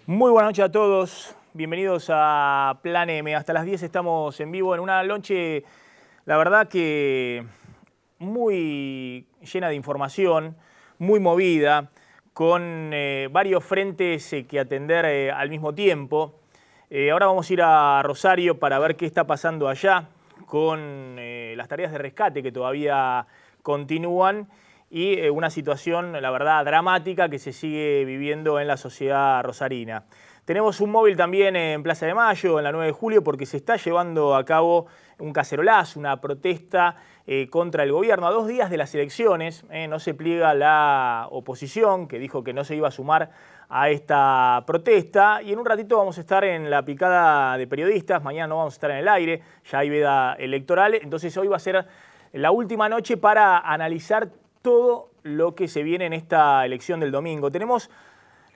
Muy buenas noches a todos, bienvenidos a Plan M. Hasta las 10 estamos en vivo en una noche, la verdad que muy llena de información, muy movida, con varios frentes que atender al mismo tiempo. Ahora vamos a ir a Rosario para ver qué está pasando allá con las tareas de rescate que todavía continúan y una situación, la verdad, dramática que se sigue viviendo en la sociedad rosarina. Tenemos un móvil también en Plaza de Mayo, en la 9 de julio, porque se está llevando a cabo un cacerolazo, una protesta contra el gobierno. A 2 días de las elecciones, no se pliega la oposición, que dijo que no se iba a sumar a esta protesta. Y en un ratito vamos a estar en la picada de periodistas, mañana no vamos a estar en el aire, ya hay veda electoral. Entonces hoy va a ser la última noche para analizar todo lo que se viene en esta elección del domingo. Tenemos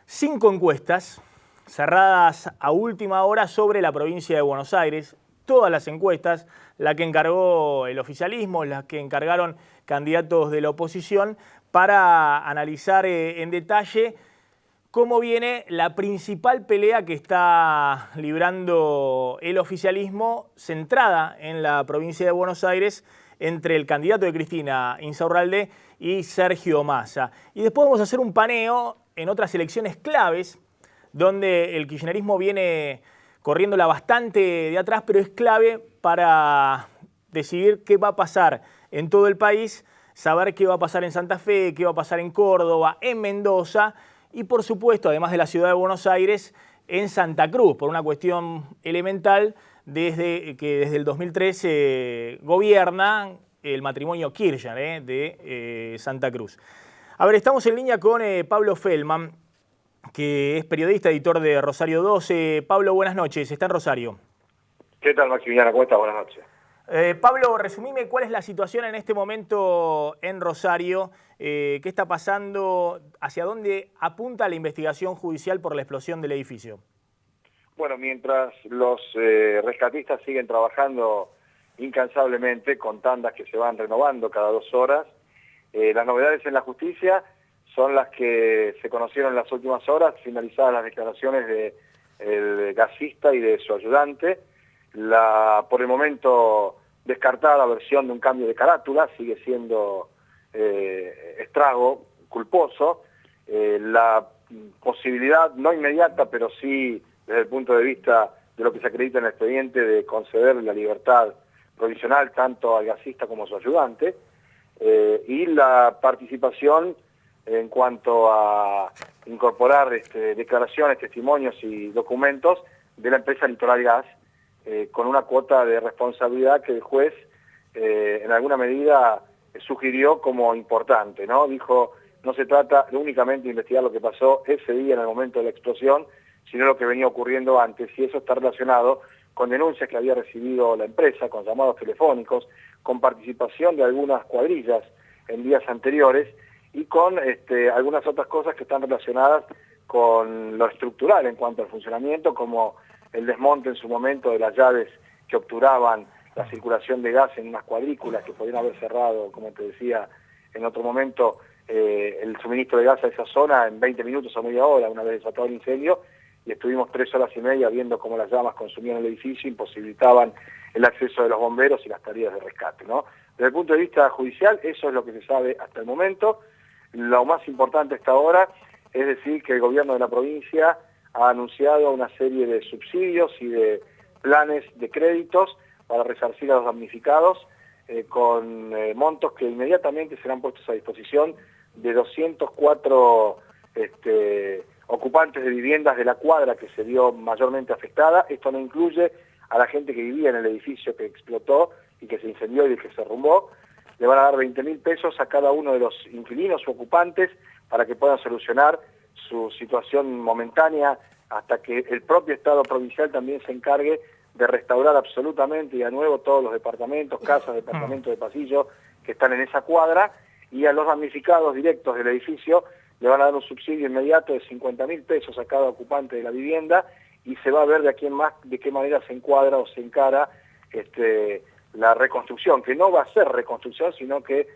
5 encuestas cerradas a última hora sobre la provincia de Buenos Aires. Todas las encuestas, la que encargó el oficialismo, las que encargaron candidatos de la oposición, para analizar en detalle cómo viene la principal pelea que está librando el oficialismo, centrada en la provincia de Buenos Aires, entre el candidato de Cristina, Insaurralde, y Sergio Massa. Y después vamos a hacer un paneo en otras elecciones claves, donde el kirchnerismo viene corriéndola bastante de atrás, pero es clave para decidir qué va a pasar en todo el país, saber qué va a pasar en Santa Fe, qué va a pasar en Córdoba, en Mendoza y, por supuesto, además de la ciudad de Buenos Aires, en Santa Cruz, por una cuestión elemental, desde el 2013 gobierna el matrimonio Kirchner de Santa Cruz. A ver, estamos en línea con Pablo Feldman, que es periodista, editor de Rosario 12. Pablo, buenas noches, está en Rosario. ¿Qué tal, Maximiliano? ¿Cómo estás? Buenas noches. Pablo, resumime cuál es la situación en este momento en Rosario, qué está pasando, hacia dónde apunta la investigación judicial por la explosión del edificio. Bueno, mientras los rescatistas siguen trabajando incansablemente con tandas que se van renovando cada 2 horas, las novedades en la justicia son las que se conocieron en las últimas horas, finalizadas las declaraciones del gasista y de su ayudante. La, por el momento, descartada versión de un cambio de carátula sigue siendo estrago culposo. La posibilidad, no inmediata, pero sí desde el punto de vista de lo que se acredita en el expediente, de conceder la libertad provisional tanto al gasista como a su ayudante, y la participación en cuanto a incorporar declaraciones, testimonios y documentos de la empresa Litoral Gas, con una cuota de responsabilidad que el juez en alguna medida sugirió como importante, ¿no? Dijo, no se trata únicamente de investigar lo que pasó ese día en el momento de la explosión, sino lo que venía ocurriendo antes, y eso está relacionado con denuncias que había recibido la empresa, con llamados telefónicos, con participación de algunas cuadrillas en días anteriores, y con algunas otras cosas que están relacionadas con lo estructural en cuanto al funcionamiento, como el desmonte en su momento de las llaves que obturaban la circulación de gas en unas cuadrículas que podrían haber cerrado, como te decía en otro momento, el suministro de gas a esa zona en 20 minutos o media hora, una vez desatado el incendio, y estuvimos 3 horas y media viendo cómo las llamas consumían el edificio, imposibilitaban el acceso de los bomberos y las tareas de rescate, ¿no? Desde el punto de vista judicial, eso es lo que se sabe hasta el momento. Lo más importante hasta ahora es decir que el gobierno de la provincia ha anunciado una serie de subsidios y de planes de créditos para resarcir a los damnificados, con montos que inmediatamente serán puestos a disposición de 204 ocupantes de viviendas de la cuadra que se vio mayormente afectada. Esto no incluye a la gente que vivía en el edificio que explotó y que se incendió y que se derrumbó. Le van a dar 20.000 pesos a cada uno de los inquilinos o ocupantes para que puedan solucionar su situación momentánea hasta que el propio Estado provincial también se encargue de restaurar absolutamente y a nuevo todos los departamentos, casas, departamentos de pasillo que están en esa cuadra, y a los damnificados directos del edificio le van a dar un subsidio inmediato de 50.000 pesos a cada ocupante de la vivienda, y se va a ver de aquí en más de qué manera se encuadra o se encara la reconstrucción, que no va a ser reconstrucción, sino que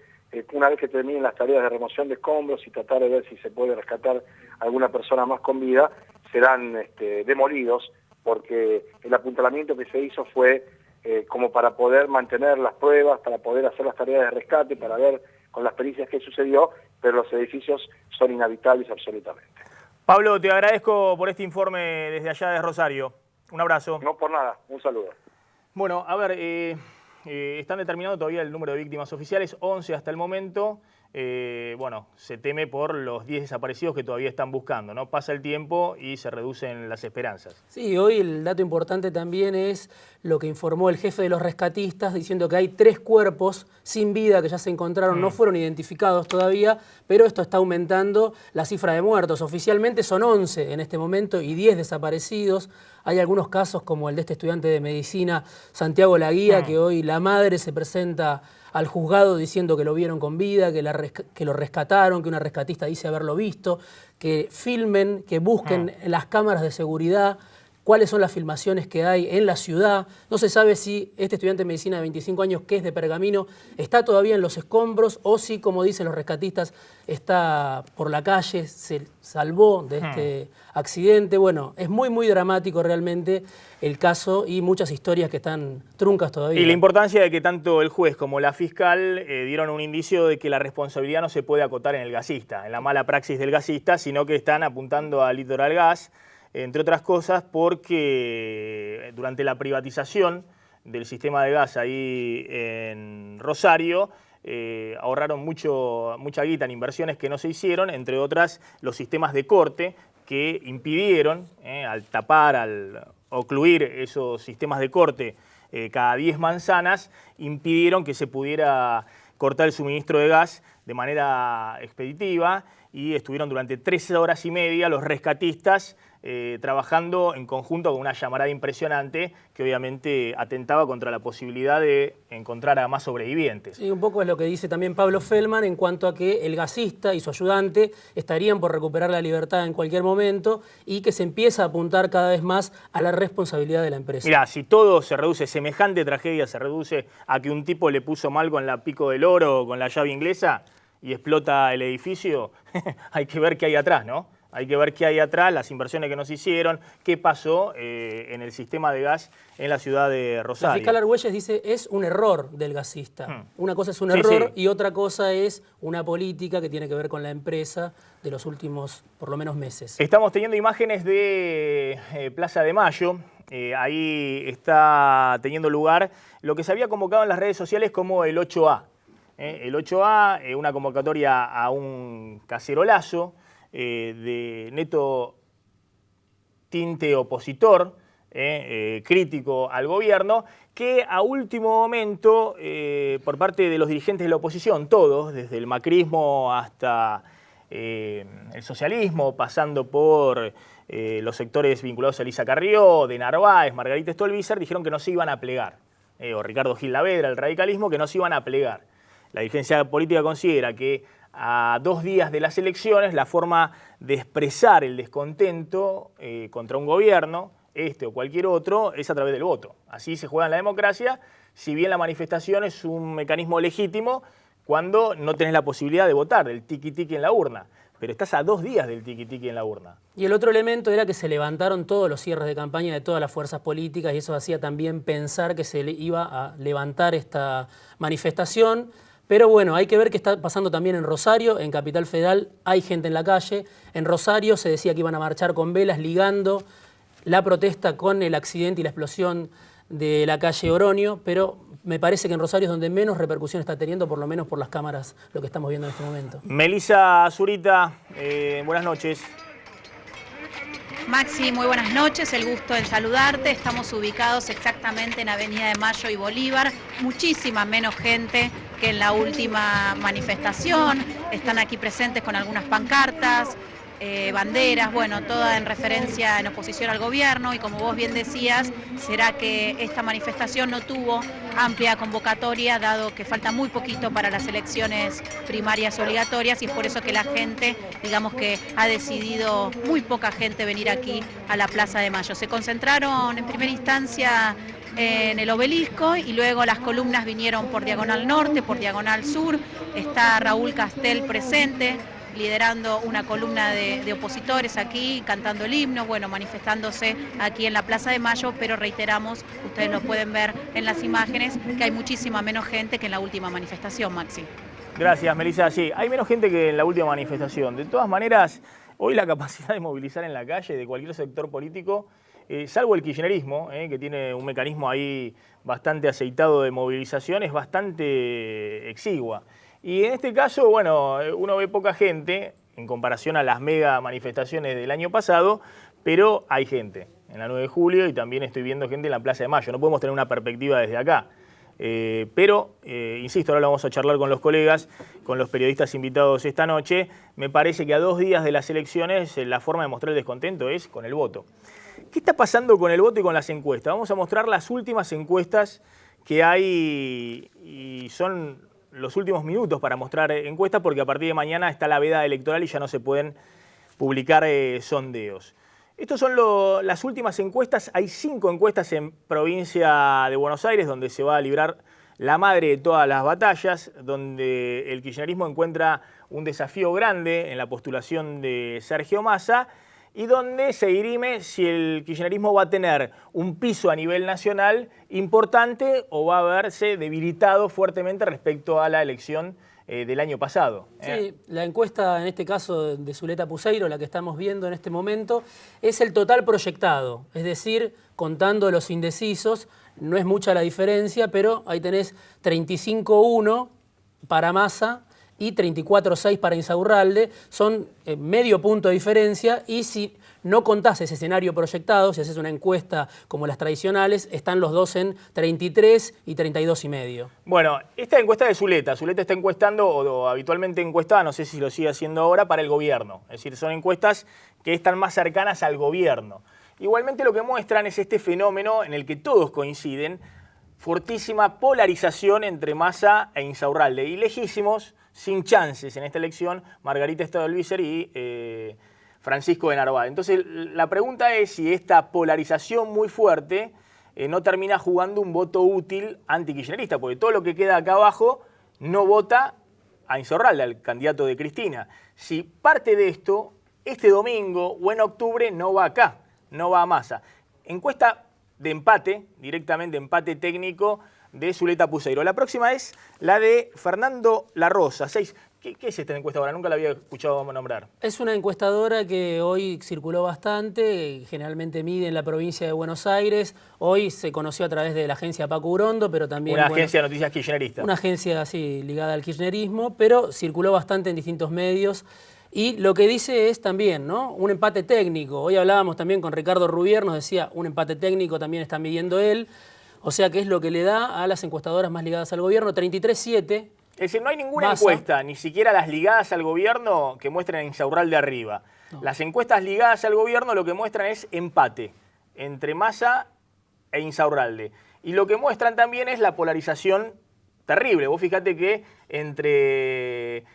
una vez que terminen las tareas de remoción de escombros y tratar de ver si se puede rescatar alguna persona más con vida, serán demolidos, porque el apuntalamiento que se hizo fue como para poder mantener las pruebas, para poder hacer las tareas de rescate, para ver con las pericias qué sucedió, pero los edificios son inhabitables absolutamente. Pablo, te agradezco por este informe desde allá de Rosario. Un abrazo. No por nada, un saludo. Bueno, a ver, están determinando todavía el número de víctimas oficiales, 11 hasta el momento. Bueno, se teme por los 10 desaparecidos que todavía están buscando, ¿no? Pasa el tiempo y se reducen las esperanzas. Sí, hoy el dato importante también es lo que informó el jefe de los rescatistas, diciendo que hay 3 cuerpos sin vida que ya se encontraron, no fueron identificados todavía, pero esto está aumentando la cifra de muertos. Oficialmente son 11 en este momento y 10 desaparecidos. Hay algunos casos como el de este estudiante de medicina, Santiago Laguía, que hoy la madre se presenta al juzgado diciendo que lo vieron con vida, que lo rescataron, que una rescatista dice haberlo visto, que filmen, que busquen en las cámaras de seguridad cuáles son las filmaciones que hay en la ciudad. No se sabe si este estudiante de medicina de 25 años, que es de Pergamino, está todavía en los escombros o si, como dicen los rescatistas, está por la calle, se salvó de este accidente. Bueno, es muy, muy dramático realmente el caso y muchas historias que están truncas todavía. Y la importancia de que tanto el juez como la fiscal dieron un indicio de que la responsabilidad no se puede acotar en el gasista, en la mala praxis del gasista, sino que están apuntando a Litoral Gas, entre otras cosas porque durante la privatización del sistema de gas ahí en Rosario ahorraron mucha guita en inversiones que no se hicieron, entre otras los sistemas de corte que impidieron, al tapar, al ocluir esos sistemas de corte cada 10 manzanas, impidieron que se pudiera cortar el suministro de gas de manera expeditiva y estuvieron durante 3 horas y media los rescatistas trabajando en conjunto con una llamarada impresionante que obviamente atentaba contra la posibilidad de encontrar a más sobrevivientes. Sí, un poco es lo que dice también Pablo Feldman en cuanto a que el gasista y su ayudante estarían por recuperar la libertad en cualquier momento y que se empieza a apuntar cada vez más a la responsabilidad de la empresa. Mirá, si todo se reduce, semejante tragedia se reduce a que un tipo le puso mal con la Pico del Oro o con la llave inglesa y explota el edificio, hay que ver qué hay atrás, ¿no? Hay que ver qué hay atrás, las inversiones que no se hicieron, qué pasó en el sistema de gas en la ciudad de Rosario. La fiscal Argüelles dice es un error del gasista. Una cosa es un error y otra cosa es una política que tiene que ver con la empresa de los últimos, por lo menos, meses. Estamos teniendo imágenes de Plaza de Mayo. Ahí está teniendo lugar lo que se había convocado en las redes sociales como el 8A. El 8A, una convocatoria a un cacerolazo de neto tinte opositor, crítico al gobierno, que a último momento, por parte de los dirigentes de la oposición, todos, desde el macrismo hasta el socialismo, pasando por los sectores vinculados a Elisa Carrió, de Narváez, Margarita Stolbizer, dijeron que no se iban a plegar, o Ricardo Gil Lavedra, el radicalismo, que no se iban a plegar. La dirigencia política considera que a 2 días de las elecciones la forma de expresar el descontento contra un gobierno, este o cualquier otro, es a través del voto. Así se juega en la democracia, si bien la manifestación es un mecanismo legítimo cuando no tenés la posibilidad de votar, del tiqui-tiqui en la urna. Pero estás a 2 días del tiqui-tiqui en la urna. Y el otro elemento era que se levantaron todos los cierres de campaña de todas las fuerzas políticas y eso hacía también pensar que se iba a levantar esta manifestación. Pero bueno, hay que ver qué está pasando también en Rosario, en Capital Federal hay gente en la calle. En Rosario se decía que iban a marchar con velas ligando la protesta con el accidente y la explosión de la calle Oroño, pero me parece que en Rosario es donde menos repercusión está teniendo, por lo menos por las cámaras, lo que estamos viendo en este momento. Melissa Zurita, buenas noches. Maxi, muy buenas noches, el gusto en saludarte. Estamos ubicados exactamente en Avenida de Mayo y Bolívar. Muchísima menos gente que en la última manifestación. Están aquí presentes con algunas pancartas, banderas, bueno, toda en referencia, en oposición al gobierno. Y como vos bien decías, será que esta manifestación no tuvo amplia convocatoria, dado que falta muy poquito para las elecciones primarias obligatorias, y es por eso que la gente, digamos que ha decidido, muy poca gente, venir aquí a la Plaza de Mayo. Se concentraron en primera instancia en el Obelisco y luego las columnas vinieron por Diagonal Norte, por Diagonal Sur. Está Raúl Castel presente, liderando una columna de opositores aquí, cantando el himno, bueno, manifestándose aquí en la Plaza de Mayo, pero reiteramos, ustedes lo pueden ver en las imágenes, que hay muchísima menos gente que en la última manifestación, Maxi. Gracias, Melissa. Sí, hay menos gente que en la última manifestación. De todas maneras, hoy la capacidad de movilizar en la calle de cualquier sector político, salvo el kirchnerismo, que tiene un mecanismo ahí bastante aceitado de movilización, es bastante exigua. Y en este caso, bueno, uno ve poca gente en comparación a las mega manifestaciones del año pasado, pero hay gente en la 9 de julio y también estoy viendo gente en la Plaza de Mayo. No podemos tener una perspectiva desde acá. Pero, insisto, ahora lo vamos a charlar con los colegas, con los periodistas invitados esta noche. Me parece que a 2 días de las elecciones la forma de mostrar el descontento es con el voto. ¿Qué está pasando con el voto y con las encuestas? Vamos a mostrar las últimas encuestas que hay y son los últimos minutos para mostrar encuestas porque a partir de mañana está la veda electoral y ya no se pueden publicar sondeos. Estas son las últimas encuestas. Hay 5 encuestas en provincia de Buenos Aires donde se va a librar la madre de todas las batallas, donde el kirchnerismo encuentra un desafío grande en la postulación de Sergio Massa y donde se dirime si el kirchnerismo va a tener un piso a nivel nacional importante o va a verse debilitado fuertemente respecto a la elección del año pasado. Sí, la encuesta en este caso de Zuleta Puseiro, la que estamos viendo en este momento, es el total proyectado, es decir, contando los indecisos, no es mucha la diferencia, pero ahí tenés 35-1 para Massa y 34-6 para Insaurralde, son medio punto de diferencia y si no contás ese escenario proyectado, si haces una encuesta como las tradicionales, están los dos en 33 y 32,5. Bueno, esta encuesta de Zuleta. Zuleta está encuestando, o habitualmente encuestaba, no sé si lo sigue haciendo ahora, para el gobierno. Es decir, son encuestas que están más cercanas al gobierno. Igualmente lo que muestran es este fenómeno en el que todos coinciden, fortísima polarización entre Massa e Insaurralde. Y lejísimos, sin chances en esta elección, Margarita Stolbizer y Francisco de Narváez. Entonces, la pregunta es si esta polarización muy fuerte no termina jugando un voto útil anti-kirchnerista, porque todo lo que queda acá abajo no vota a Insaurralde, al candidato de Cristina. Si parte de esto, este domingo o en octubre no va acá, no va a Massa. Encuesta de empate, directamente empate técnico de Zuleta Puseiro. La próxima es la de Fernando La Rosa, 6. ¿Qué es esta encuesta ahora? Nunca la había escuchado nombrar. Es una encuestadora que hoy circuló bastante, generalmente mide en la provincia de Buenos Aires. Hoy se conoció a través de la agencia Paco Urondo, pero también... Una agencia de noticias kirchnerista. Una agencia así ligada al kirchnerismo, pero circuló bastante en distintos medios. Y lo que dice es también, ¿no?, un empate técnico. Hoy hablábamos también con Ricardo Rubier, nos decía, un empate técnico también está midiendo él. O sea que es lo que le da a las encuestadoras más ligadas al gobierno, 33-7. Es decir, no hay ninguna Massa. encuesta, ni siquiera las ligadas al gobierno, que muestren a Insaurralde arriba. No. Las encuestas ligadas al gobierno lo que muestran es empate entre Massa e Insaurralde. Y lo que muestran también es la polarización terrible. Vos fíjate que entre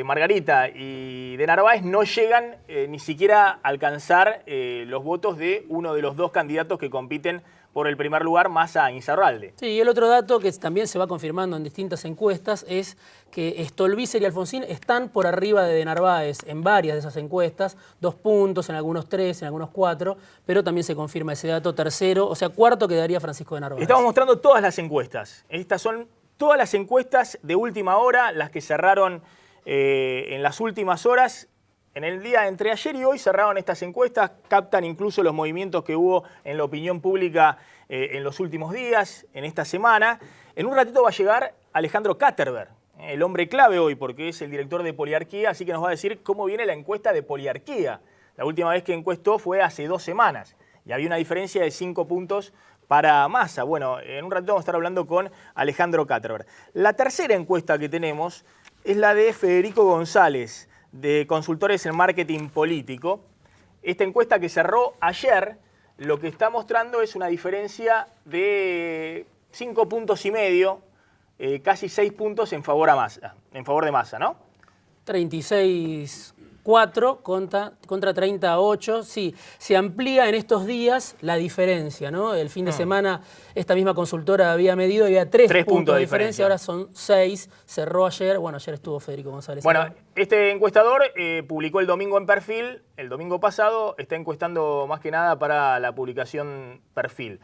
Margarita y de Narváez no llegan ni siquiera a alcanzar los votos de uno de los dos candidatos que compiten por el primer lugar, Massa e Insaurralde. Sí, y el otro dato que también se va confirmando en distintas encuestas es que Stolbizer y Alfonsín están por arriba de Narváez en varias de esas encuestas, 2 puntos, en algunos 3, en algunos 4, pero también se confirma ese dato tercero, o sea, cuarto quedaría Francisco de Narváez. Estamos mostrando todas las encuestas. Estas son todas las encuestas de última hora, las que cerraron en las últimas horas. En el día entre ayer y hoy cerraron estas encuestas, captan incluso los movimientos que hubo en la opinión pública en los últimos días, en esta semana. En un ratito va a llegar Alejandro Katterberg, el hombre clave hoy, porque es el director de Poliarquía, así que nos va a decir cómo viene la encuesta de Poliarquía. La última vez que encuestó fue hace 2 semanas y había una diferencia de 5 puntos para Massa. Bueno, en un ratito vamos a estar hablando con Alejandro Katterberg. La tercera encuesta que tenemos es la de Federico González, de Consultores en Marketing Político. Esta encuesta que cerró ayer, lo que está mostrando es una diferencia de 5,5 puntos, casi 6 puntos en favor de Massa, ¿no? 36-4 4 contra 30 a 8. Sí, se amplía en estos días la diferencia, ¿no? El fin de semana esta misma consultora había medido, había 3 puntos de diferencia, ahora son 6. Cerró ayer, bueno, ayer estuvo Federico González. Bueno, este encuestador publicó el domingo en Perfil, el domingo pasado, está encuestando más que nada para la publicación Perfil.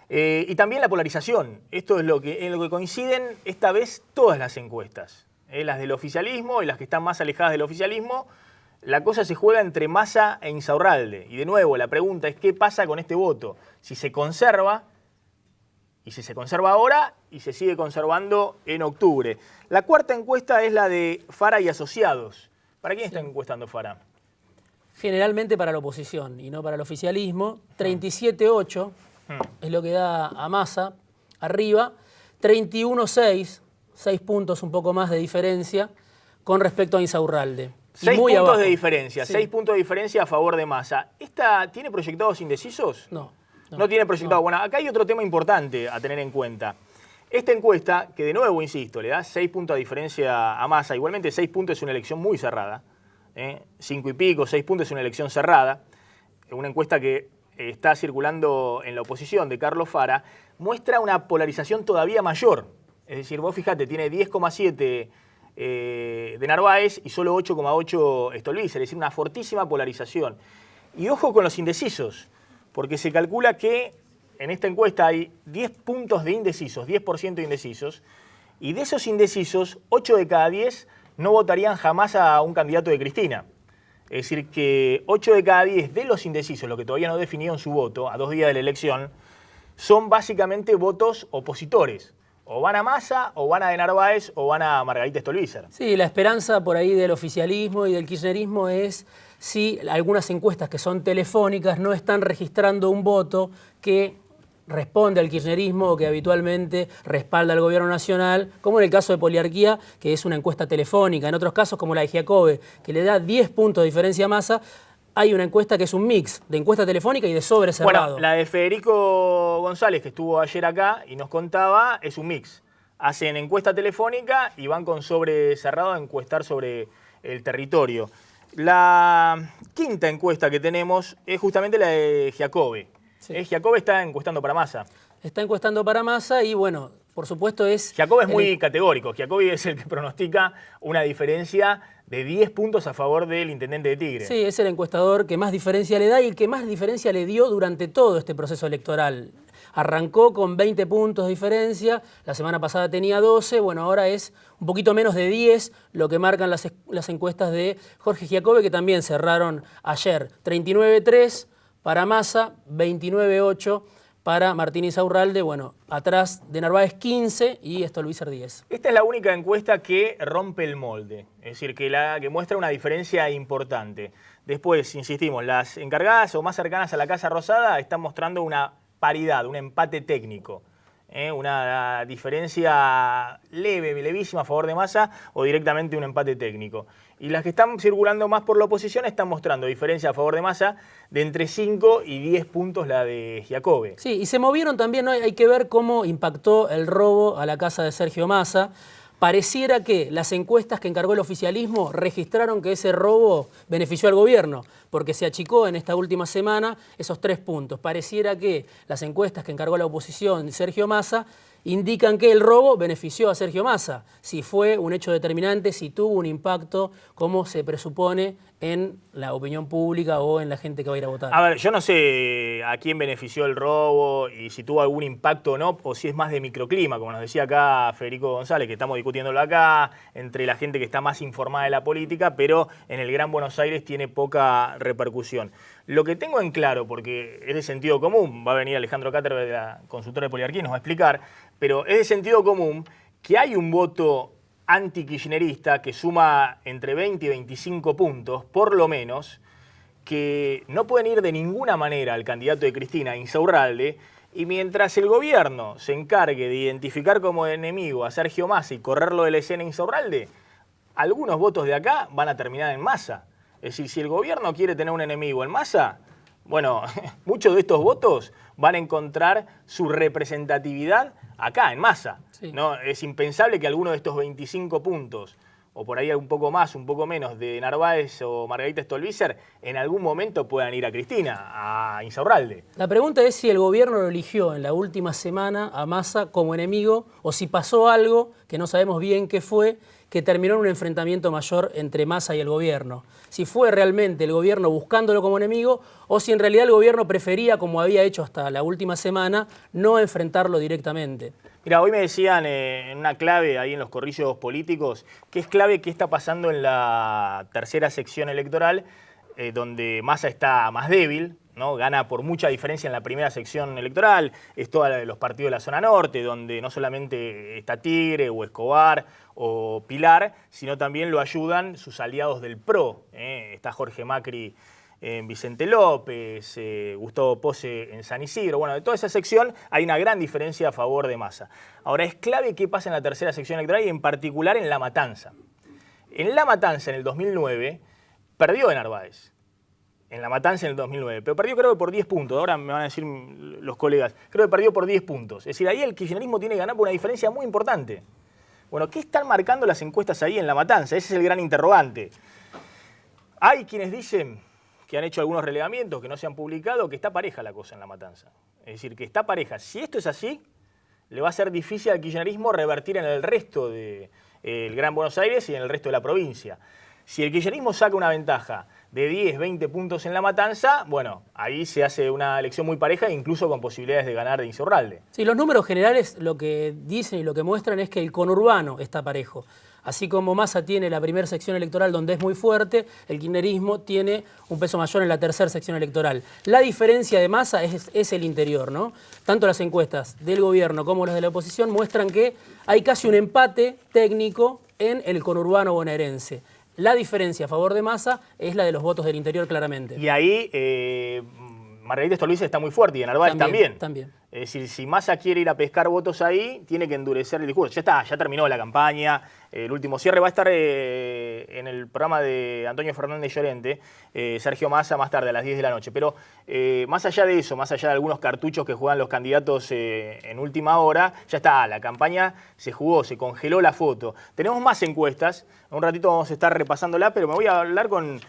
Y también la polarización. Esto es en lo que coinciden esta vez todas las encuestas. Las del oficialismo y las que están más alejadas del oficialismo. La cosa se juega entre Massa e Insaurralde. Y de nuevo, la pregunta es qué pasa con este voto. Si se conserva, y si se conserva ahora, y se sigue conservando en octubre. La cuarta encuesta es la de Fara y Asociados. ¿Para quién está encuestando Fara? Generalmente para la oposición y no para el oficialismo. 37-8 es lo que da a Massa arriba. 31-6, 6 puntos un poco más de diferencia con respecto a Insaurralde. 6 muy puntos abajo. de diferencia, Sí. 6 puntos de diferencia a favor de Massa. ¿Esta tiene proyectados indecisos? No. No tiene proyectado. Bueno, acá hay otro tema importante a tener en cuenta. Esta encuesta, que de nuevo, insisto, le da 6 puntos de diferencia a Massa. Igualmente 6 puntos es una elección muy cerrada. 5 y pico, 6 puntos es una elección cerrada. Una encuesta que está circulando en la oposición de Carlos Fara muestra una polarización todavía mayor. Es decir, vos fíjate, tiene 10,7 de Narváez y solo 8,8 Stolbizer. Es decir, una fortísima polarización. Y ojo con los indecisos, porque se calcula que en esta encuesta hay 10 puntos de indecisos, 10% de indecisos, y de esos indecisos, 8 de cada 10 no votarían jamás a un candidato de Cristina. Es decir, que 8 de cada 10 de los indecisos, los que todavía no definieron su voto a 2 días de la elección, son básicamente votos opositores. O van a Massa, o van a de Narváez, o van a Margarita Stolbizer. Sí, la esperanza por ahí del oficialismo y del kirchnerismo es si algunas encuestas que son telefónicas no están registrando un voto que responde al kirchnerismo o que habitualmente respalda al gobierno nacional, como en el caso de Poliarquía, que es una encuesta telefónica. En otros casos, como la de Giacobbe, que le da 10 puntos de diferencia a Massa, hay una encuesta que es un mix de encuesta telefónica y de sobre cerrado. Bueno, la de Federico González, que estuvo ayer acá y nos contaba, es un mix. Hacen encuesta telefónica y van con sobre cerrado a encuestar sobre el territorio. La quinta encuesta que tenemos es justamente la de Giacobbe. Sí. Giacobbe está encuestando para Massa. Está encuestando para Massa y, bueno, por supuesto es... Giacobbe es muy categórico. Giacobbe es el que pronostica una diferencia de 10 puntos a favor del intendente de Tigre. Sí, es el encuestador que más diferencia le da y el que más diferencia le dio durante todo este proceso electoral. Arrancó con 20 puntos de diferencia, la semana pasada tenía 12, bueno, ahora es un poquito menos de 10 lo que marcan las encuestas de Jorge Giacobbe, que también cerraron ayer. 39-3 para Massa, 29-8 para Martín Insaurralde, bueno, atrás de Narváez 15 y Stolbizer 10. Esta es la única encuesta que rompe el molde, es decir, que muestra una diferencia importante. Después, insistimos, las encargadas o más cercanas a la Casa Rosada están mostrando una paridad, un empate técnico. Una diferencia leve, levísima a favor de Massa o directamente un empate técnico. Y las que están circulando más por la oposición están mostrando diferencia a favor de Massa de entre 5 y 10 puntos la de Giacobbe. Sí, y se movieron también, ¿no? Hay que ver cómo impactó el robo a la casa de Sergio Massa. Pareciera que las encuestas que encargó el oficialismo registraron que ese robo benefició al gobierno, porque se achicó en esta última semana esos 3 puntos. Pareciera que las encuestas que encargó la oposición Sergio Massa indican que el robo benefició a Sergio Massa, si fue un hecho determinante, si tuvo un impacto, como se presupone en la opinión pública o en la gente que va a ir a votar. A ver, yo no sé a quién benefició el robo y si tuvo algún impacto o no, o si es más de microclima, como nos decía acá Federico González, que estamos discutiéndolo acá, entre la gente que está más informada de la política, pero en el Gran Buenos Aires tiene poca repercusión. Lo que tengo en claro, porque es de sentido común, va a venir Alejandro Cáter de la consultora de Poliarquía y nos va a explicar, pero es de sentido común que hay un voto anti-kirchnerista que suma entre 20 y 25 puntos, por lo menos, que no pueden ir de ninguna manera al candidato de Cristina, Insaurralde, y mientras el gobierno se encargue de identificar como enemigo a Sergio Massa y correrlo de la escena Insaurralde, algunos votos de acá van a terminar en Massa. Es decir, si el gobierno quiere tener un enemigo en Massa, bueno, muchos de estos votos van a encontrar su representatividad acá, en Massa. Sí. ¿No? Es impensable que alguno de estos 25 puntos o por ahí un poco más, un poco menos, de Narváez o Margarita Stolbizer, en algún momento puedan ir a Cristina, a Insaurralde. La pregunta es si el gobierno lo eligió en la última semana a Massa como enemigo o si pasó algo que no sabemos bien qué fue, que terminó en un enfrentamiento mayor entre Massa y el gobierno. Si fue realmente el gobierno buscándolo como enemigo o si en realidad el gobierno prefería, como había hecho hasta la última semana, no enfrentarlo directamente. Mira, hoy me decían en una clave ahí en los corrillos políticos, que es clave qué está pasando en la tercera sección electoral, donde Massa está más débil, ¿no? Gana por mucha diferencia en la primera sección electoral, es toda la de los partidos de la zona norte, donde no solamente está Tigre o Escobar o Pilar, sino también lo ayudan sus aliados del PRO. Está Jorge Macri en Vicente López, Gustavo Pose en San Isidro. Bueno, de toda esa sección hay una gran diferencia a favor de Massa. Ahora, es clave qué pasa en la tercera sección electoral y en particular en La Matanza. En La Matanza, en el 2009, perdió de Narváez. En La Matanza en el 2009, pero perdió creo que por 10 puntos, ahora me van a decir los colegas, creo que perdió por 10 puntos. Es decir, ahí el kirchnerismo tiene que ganar por una diferencia muy importante. Bueno, ¿qué están marcando las encuestas ahí en La Matanza? Ese es el gran interrogante. Hay quienes dicen que han hecho algunos relevamientos que no se han publicado, que está pareja la cosa en La Matanza. Es decir, que está pareja. Si esto es así, le va a ser difícil al kirchnerismo revertir en el resto del Gran Buenos Aires y en el resto de la provincia. Si el kirchnerismo saca una ventaja de 10, 20 puntos en La Matanza, bueno, ahí se hace una elección muy pareja, incluso con posibilidades de ganar de Insaurralde. Sí, los números generales lo que dicen y lo que muestran es que el conurbano está parejo. Así como Massa tiene la primera sección electoral donde es muy fuerte, el kirchnerismo tiene un peso mayor en la tercera sección electoral. La diferencia de Massa es el interior, ¿no? Tanto las encuestas del gobierno como las de la oposición muestran que hay casi un empate técnico en el conurbano bonaerense. La diferencia a favor de Massa es la de los votos del interior claramente. Y ahí Margarita Stolbizer está muy fuerte y en Narváez también. Es decir, si Massa quiere ir a pescar votos ahí, tiene que endurecer el discurso. Ya está, ya terminó la campaña. El último cierre va a estar en el programa de Antonio Fernández Llorente, Sergio Massa, más tarde, a las 10 de la noche. Pero más allá de eso, más allá de algunos cartuchos que juegan los candidatos en última hora, ya está, la campaña se jugó, se congeló la foto. Tenemos más encuestas, un ratito vamos a estar repasándola, pero me voy a hablar con...